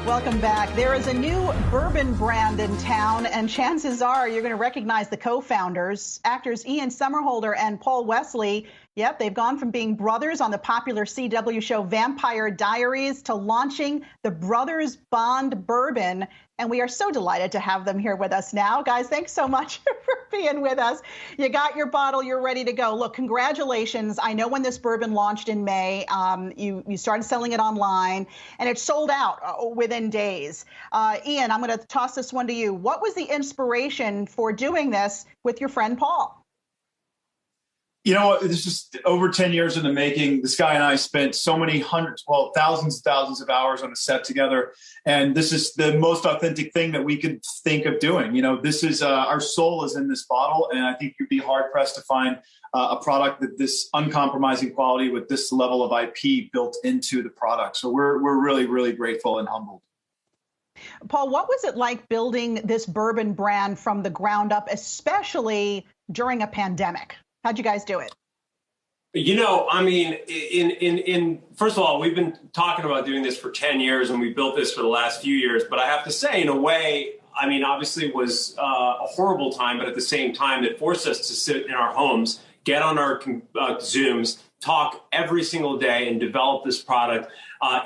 Welcome back. There is a new bourbon brand in town, and chances are you're going to recognize the co-founders, actors Ian Somerhalder and Paul Wesley. Yep, they've gone from being brothers on the popular CW show Vampire Diaries to launching the Brothers Bond Bourbon. And we are so delighted to have them here with us now. Guys, thanks so much for being with us. You got your bottle, you're ready to go. Look, congratulations. I know when this bourbon launched in May, you started selling it online, and it sold out within days. Ian, I'm going to toss this one to you. What was the inspiration for doing this with your friend Paul? You know what? This is over 10 years in the making. This guy and I spent so many thousands and thousands of hours on a set together. And this is the most authentic thing that we could think of doing. You know, this is our soul is in this bottle. And I think you'd be hard pressed to find a product that this uncompromising quality with this level of IP built into the product. So we're really, really grateful and humbled. Paul, what was it like building this bourbon brand from the ground up, especially during a pandemic? How'd you guys do it? You know, I mean, first of all, we've been talking about doing this for 10 years and we built this for the last few years. But I have to say, in a way, I mean, obviously it was a horrible time, but at the same time, it forced us to sit in our homes, get on our Zooms, talk every single day and develop this product.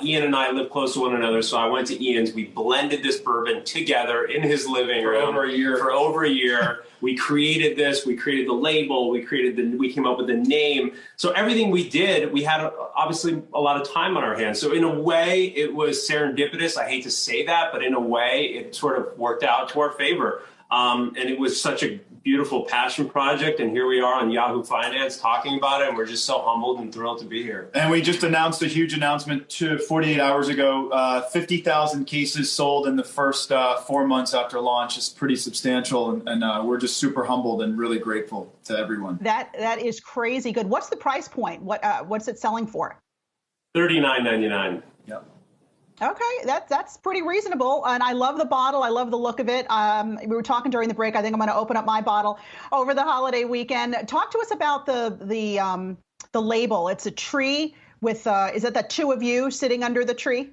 Ian and I live close to one another, so I went to Ian's. We blended this bourbon together in his living room for over a year. We created this. We created the label. We came up with the name. So everything we did, we had obviously a lot of time on our hands. So in a way, it was serendipitous. I hate to say that, but in a way, it sort of worked out to our favor. And it was such a beautiful passion project. And here we are on Yahoo Finance talking about it. And we're just so humbled and thrilled to be here. And we just announced a huge announcement 48 hours ago. 50,000 cases sold in the first 4 months after launch. It's pretty substantial. And we're just super humbled and really grateful to everyone. That is crazy good. What's the price point? What's it selling for? $39.99. Yep. Okay, that's pretty reasonable, and I love the bottle. I love the look of it. We were talking during the break. I think I'm going to open up my bottle over the holiday weekend. Talk to us about the label. It's a tree with is it the two of you sitting under the tree?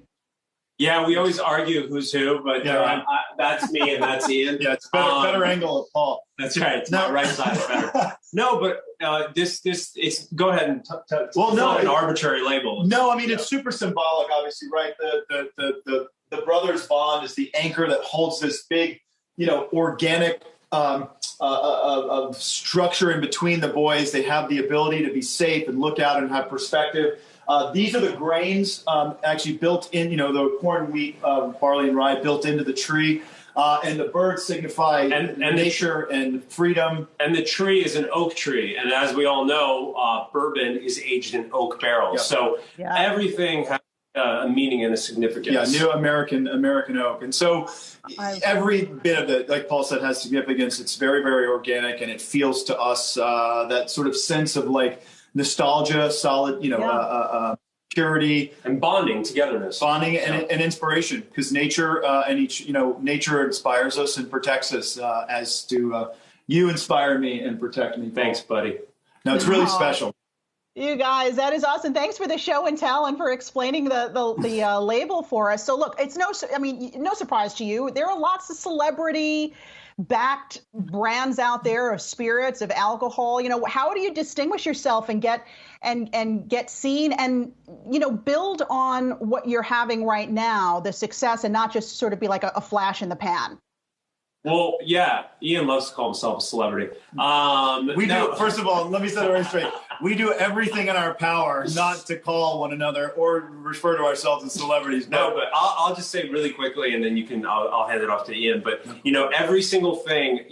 Yeah, we always argue who's who, but yeah, that's me and that's Ian. Yeah, it's better angle of Paul. That's right. It's my right side is better. No, but it's go ahead and well, no, not an arbitrary label. No, I mean it's super symbolic, obviously, right? The brothers bond is the anchor that holds this big, organic structure in between the boys. They have the ability to be safe and look out and have perspective. These are the grains actually built in, the corn, wheat, barley, and rye built into the tree. And the birds signify and nature and freedom. And the tree is an oak tree. And as we all know, bourbon is aged in oak barrels. Yep. So everything has a meaning and a significance. Yeah, new American oak. And so every bit of it, like Paul said, has significance. It's very, very organic. And it feels to us that sort of sense of like nostalgia, solid, purity and bonding, togetherness, and inspiration, because nature nature inspires us and protects us, as do you inspire me and protect me, Paul. Thanks, buddy. No, it's really special. You guys, that is awesome. Thanks for the show and tell and for explaining the label for us. So look, it's no surprise to you. There are lots of celebrity-backed brands out there of spirits, of alcohol. How do you distinguish yourself and get seen and build on what you're having right now, the success, and not just sort of be like a flash in the pan? Well, yeah, Ian loves to call himself a celebrity. Do. First of all, let me set it right straight. We do everything in our power not to call one another or refer to ourselves as celebrities. No, but I'll just say really quickly, and then I'll hand it off to Ian. But every single thing,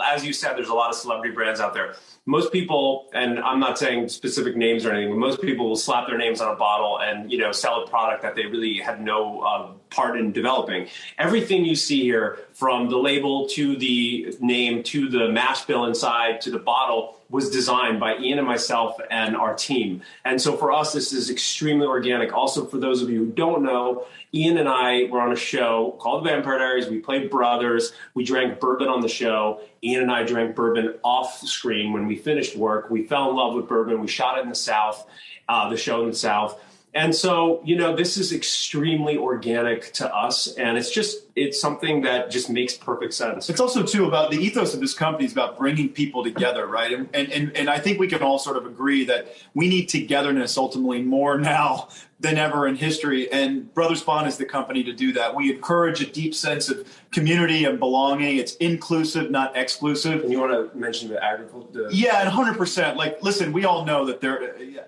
as you said, there's a lot of celebrity brands out there. Most people, and I'm not saying specific names or anything, but most people will slap their names on a bottle and, sell a product that they really had no part in developing. Everything you see here, from the label to the name to the mash bill inside to the bottle, was designed by Ian and myself and our team. And so for us, this is extremely organic. Also, for those of you who don't know, Ian and I were on a show called Vampire Diaries. We played brothers. We drank bourbon on the show. Ian and I drank bourbon off screen when we finished work. We fell in love with bourbon. We shot it in the South, the show in the South. And so, this is extremely organic to us. And it's something that just makes perfect sense. It's also, too, about the ethos of this company is about bringing people together, right? And I think we can all sort of agree that we need togetherness ultimately more now than ever in history. And Brothers Bond is the company to do that. We encourage a deep sense of community and belonging. It's inclusive, not exclusive. And you want to mention the agriculture? Yeah, and 100%. Like, listen, we all know that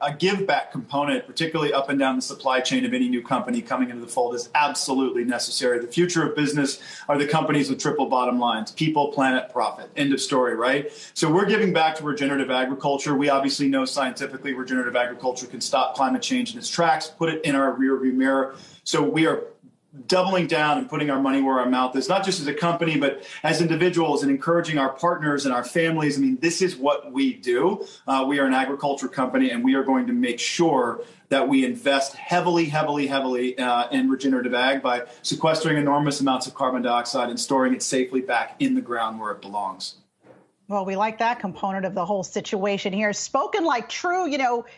a give back component, particularly up and down the supply chain of any new company coming into the fold, is absolutely necessary. The future of business are the companies with triple bottom lines: people, planet, profit. End of story, right? So we're giving back to regenerative agriculture. We obviously know scientifically regenerative agriculture can stop climate change in its tracks, put it in our rearview mirror. So we are doubling down and putting our money where our mouth is, not just as a company, but as individuals, and encouraging our partners and our families. I mean, this is what we do. We are an agriculture company, and we are going to make sure that we invest heavily in regenerative ag by sequestering enormous amounts of carbon dioxide and storing it safely back in the ground where it belongs. Well, we like that component of the whole situation here. Spoken like true,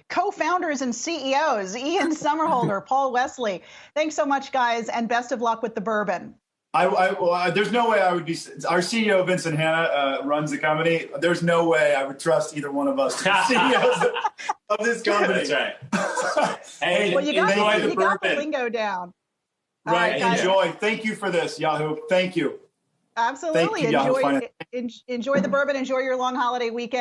co-founders and CEOs, Ian Somerhalder, Paul Wesley. Thanks so much, guys, and best of luck with the bourbon. There's no way I would be. Our CEO, Vincent Hanna, runs the company. There's no way I would trust either one of us to be CEOs of this company. That's right. Hey, well, you got the lingo down. Right. Enjoy. Thank you for this, Yahoo. Thank you. Absolutely. Thank you, Enjoy the bourbon. Enjoy your long holiday weekend.